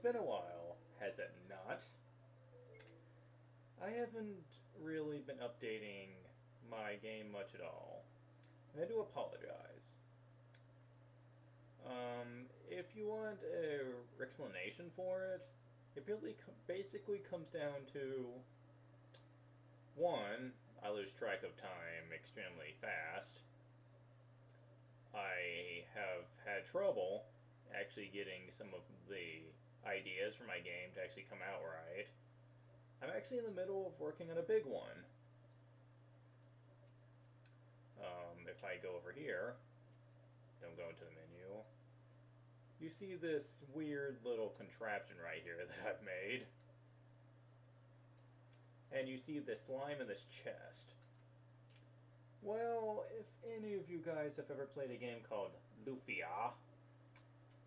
been a while, has it not? I haven't really been updating my game much at all, and I do apologize. If you want a explanation for it, it really basically comes down to one, I lose track of time extremely fast. I have had trouble actually getting some of the ideas for my game to actually come out right. I'm actually in the middle of working on a big one. If I go over here, don't go into the menu, you see this weird little contraption right here that I've made. And you see this slime in this chest. Well, if any of you guys have ever played a game called Lufia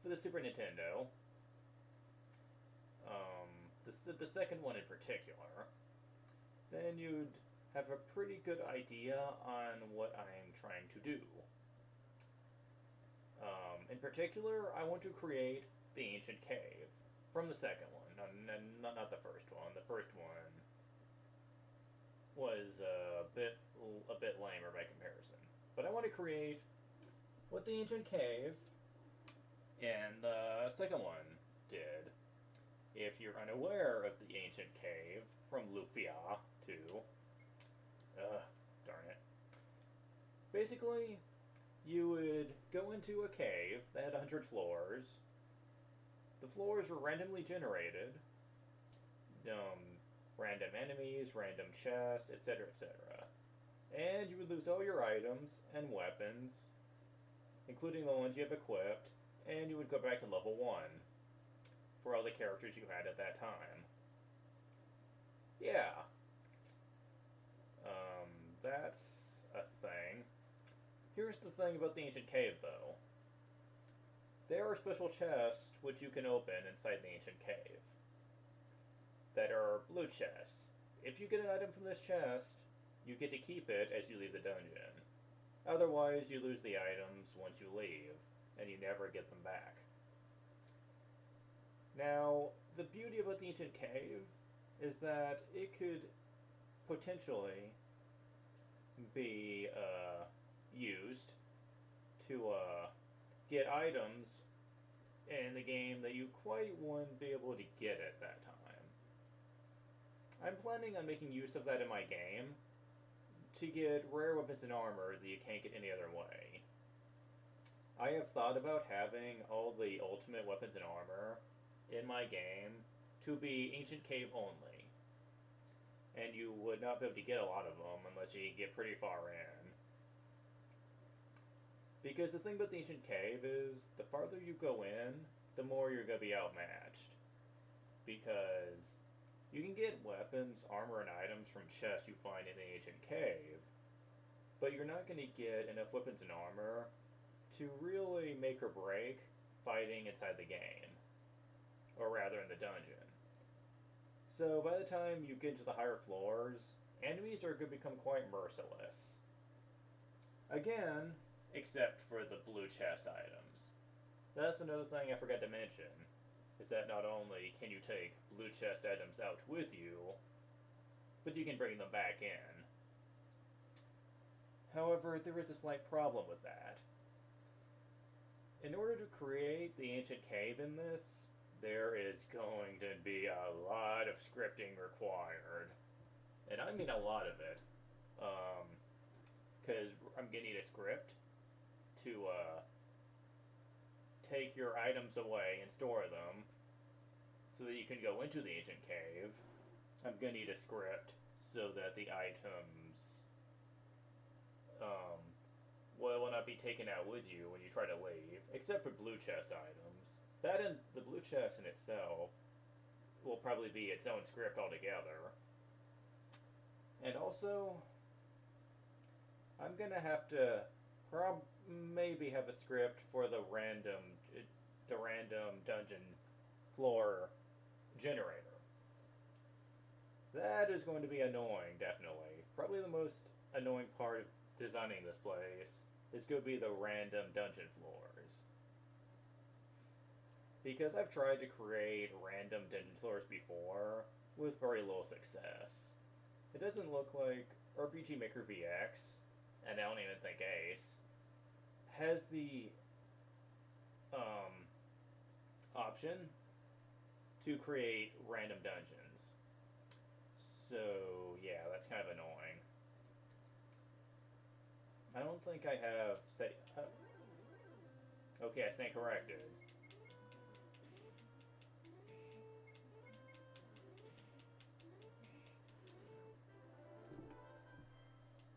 for the Super Nintendo, the second one in particular, then you'd have a pretty good idea on what I'm trying to do. In particular, I want to create the ancient cave from the second one, not the first one. The first one was a bit lamer by comparison, but I want to create what the ancient cave and the second one did. If you're unaware of the ancient cave from Lufia 2, darn it. Basically, you would go into a cave that had 100 floors. The floors were randomly generated. Random enemies, random chests, etc., etc. And you would lose all your items and weapons, including the ones you have equipped, and you would go back to level 1 for all the characters you had at that time. Yeah. That's a thing. Here's the thing about the ancient cave, though. There are special chests which you can open inside the ancient cave that are blue chests. If you get an item from this chest, you get to keep it as you leave the dungeon. Otherwise, you lose the items once you leave, and you never get them back. Now, the beauty about the ancient cave is that it could potentially be used to get items in the game that you quite wouldn't be able to get at that time. I'm planning on making use of that in my game to get rare weapons and armor that you can't get any other way. I have thought about having all the ultimate weapons and armor in my game to be ancient cave only. And you would not be able to get a lot of them unless you get pretty far in. Because the thing about the ancient cave is, the farther you go in, the more you're going to be outmatched. Because you can get weapons, armor, and items from chests you find in the ancient cave, but you're not going to get enough weapons and armor to really make or break fighting inside the game. Or rather, in the dungeon. So by the time you get into the higher floors, enemies are going to become quite merciless. Again, except for the blue chest items. That's another thing I forgot to mention, is that not only can you take blue chest items out with you, but you can bring them back in. However, there is a slight problem with that. In order to create the ancient cave in this, there is going to be a lot of scripting required. And I mean a lot of it. Because I'm going to need a script to take your items away and store them so that you can go into the ancient cave. I'm going to need a script so that the items will not be taken out with you when you try to leave, except for blue chest items. That and the blue chest in itself will probably be its own script altogether. And also, I'm going to have to maybe have a script for the random dungeon floor generator. That is going to be annoying, definitely. Probably the most annoying part of designing this place is going to be the random dungeon floors. because I've tried to create random dungeon floors before with very little success. It doesn't look like RPG Maker VX, and I don't even think Ace, has the um, option to create random dungeons. So, yeah, that's kind of annoying. I don't think I have set. Okay, I stand corrected.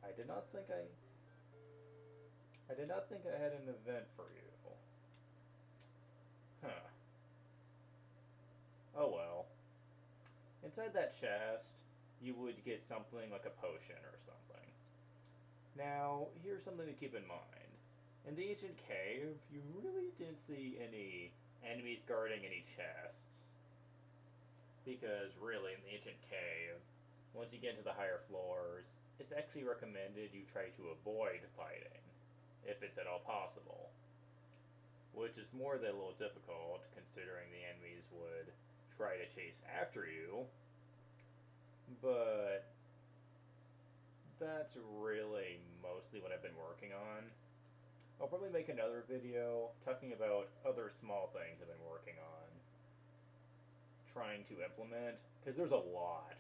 I did not think I. I did not think I had an event for you. Huh. Oh well. Inside that chest, you would get something like a potion or something. Now, here's something to keep in mind. In the ancient cave, you really didn't see any enemies guarding any chests. Because really, in the ancient cave, once you get into the higher floors, it's actually recommended you try to avoid fighting, if it's at all possible. Which is more than a little difficult, considering the enemies would try to chase after you. But that's really mostly what I've been working on. I'll probably make another video talking about other small things I've been working on, trying to implement, because there's a lot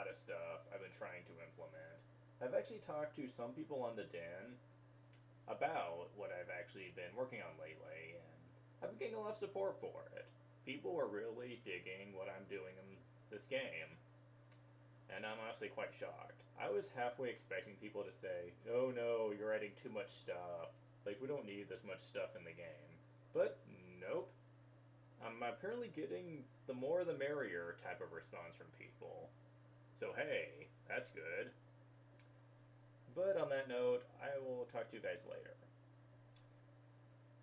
of stuff I've been trying to implement. I've actually talked to some people on the Den about what I've actually been working on lately, and I've been getting a lot of support for it. People are really digging what I'm doing in this game, and I'm honestly quite shocked. I was halfway expecting people to say, "Oh no, you're adding too much stuff. Like, we don't need this much stuff in the game." But nope. I'm apparently getting the more the merrier type of response from people. So hey, that's good. But on that note, I will talk to you guys later.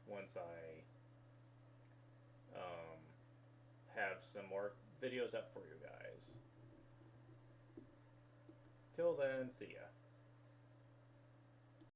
Once I have some more videos up for you guys. Till then, see ya.